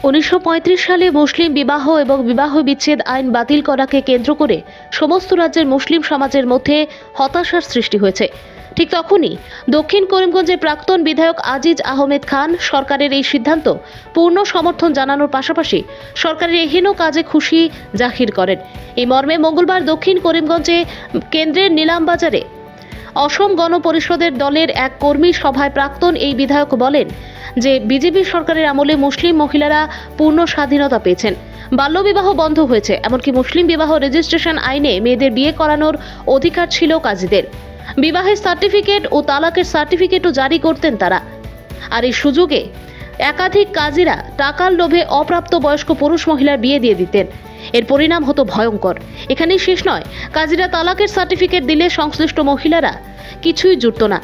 1935 সালে মুসলিম বিবাহ এবং বিবাহ বিচ্ছেদ আইন বাতিল করাকে কেন্দ্র করে সমস্ত রাজ্যের মুসলিম সমাজের মধ্যে হতাশার সৃষ্টি হয়েছে। ঠিক তখনই দক্ষিণ করিমগঞ্জের প্রাক্তন বিধায়ক আজিজ আহমেদ খান সরকারের এই সিদ্ধান্ত পূর্ণ সমর্থন জানানোর পাশাপাশি সরকারের এই হীন কাজে খুশি জাহির করেন। এই মর্মে মঙ্গলবার দক্ষিণ করিমগঞ্জে কেন্দ্রের নিলামবাজারে অসম গণ পরিষদের দলের এক কর্মী সভায় প্রাক্তন এই বিধায়ক বলেন যে বিজেপি সরকারের আমলে মুসলিম মহিলারা পূর্ণ স্বাধীনতা পেয়েছেন, বাল্যবিবাহ বন্ধ হয়েছে, এমনকি মুসলিম বিবাহ রেজিস্ট্রেশন আইনে মেয়েদের বিয়ে করানোর অধিকার ছিল কাজীদের। বিবাহের সার্টিফিকেট ও তালাকের সার্টিফিকেটও জারি করতেন তারা। আর এই সুযোগে একাধিক কাজীরা টাকার লোভে অপ্রাপ্ত বয়স্ক পুরুষ মহিলার বিয়ে দিয়ে দিতেন। এর পরিণাম হতো ভয়ঙ্কর। এখানেই শেষ নয়, কাজীরা তালাকের সার্টিফিকেট দিলে সংশ্লিষ্ট মহিলারা কিছুই জুটত না,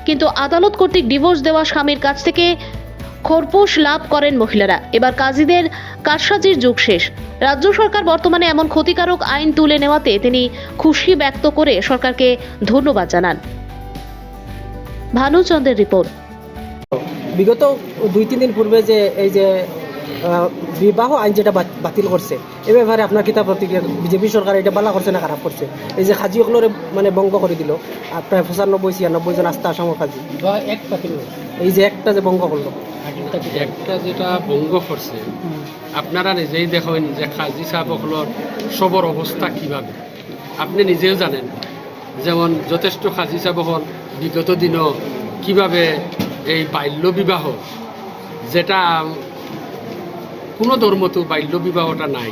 কিন্তু আদালত কর্তৃক ডিভোর্স দেওয়া স্বামীর কাছ থেকে খোরপোশ লাভ করেন মহিলারা। এবার কাজীদের কারসাজির যুগ শেষ। রাজ্য সরকার বর্তমানে এমন ক্ষতিকারক আইন তুলে নেওয়াতে তিনি খুশি ব্যক্ত করে সরকারকে ধন্যবাদ জানান। ভানুচন্দ্রের রিপোর্ট। বিগত 2-3 দিন পূর্বে যে এই যে বিবাহ আইন যেটা বাতিল করছে, এ ব্যাপারে আপনার কিতা প্রতিক্রিয়া? বিজেপি সরকার এটা বালা করছে না খারাপ করছে? এই যে খাজি সকলরে মানে বঙ্গ করে দিল, প্রায় 95-96 জন আস্থা আসামের খাজি, এই যে একটা যে বঙ্গ করলো, একটা যেটা ভঙ্গ করছে, আপনারা নিজেই দেখেন যে খাজি সাহেবসকলের সবর অবস্থা কিভাবে আপনি নিজেও জানেন। যেমন যথেষ্ট খাজি সাহেবসকল বিগত দিনও কিভাবে এই বাল্য বিবাহ, যেটা কোনো ধর্মতো বাল্য বিবাহটা নাই,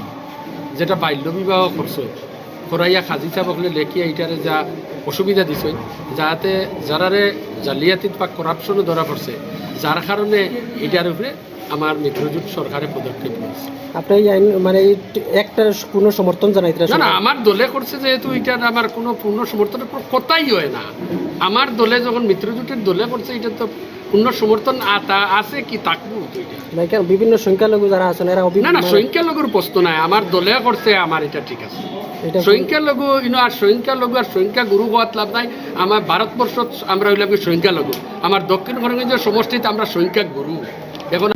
যেটা বাল্য বিবাহ করছে করাইয়া খাজি সাহেবসকলে লেখিয়া এইটারে যা অসুবিধা দিছে, যাতে যারারে জালিয়াতিত বা করাপশনও ধরা পড়ছে, যার কারণে এটার উপরে আমার মিত্রজোট সরকারে পদক্ষেপ নিয়েছে। আপনি এই আইন মানে একটা পূর্ণ সমর্থন জানাইতে? না না, আমার দলে করছে যেহেতু এটার আমার কোনো পূর্ণ সমর্থনের কথাই হয় না। আমার দলে যখন মিত্রজোটের দলে করছে, এটা তো পূর্ণ সমর্থন আছে কি থাকবো এটা। বিভিন্ন সংখ্যালঘু যারা আছেন এরা না না, সংখ্যালঘুর প্রশ্ন নাই, আমার দলে করছে, আমার এটা ঠিক আছে। সংখ্যালঘু আর সংখ্যালঘু আর সংখ্যা গুরু হওয়ার লাভ নাই। আমার ভারতবর্ষ আমরা হইলাম সংখ্যালঘু, আমার দক্ষিণ করিমগঞ্জের সমষ্টিতে আমরা সংখ্যা গুরু। এখন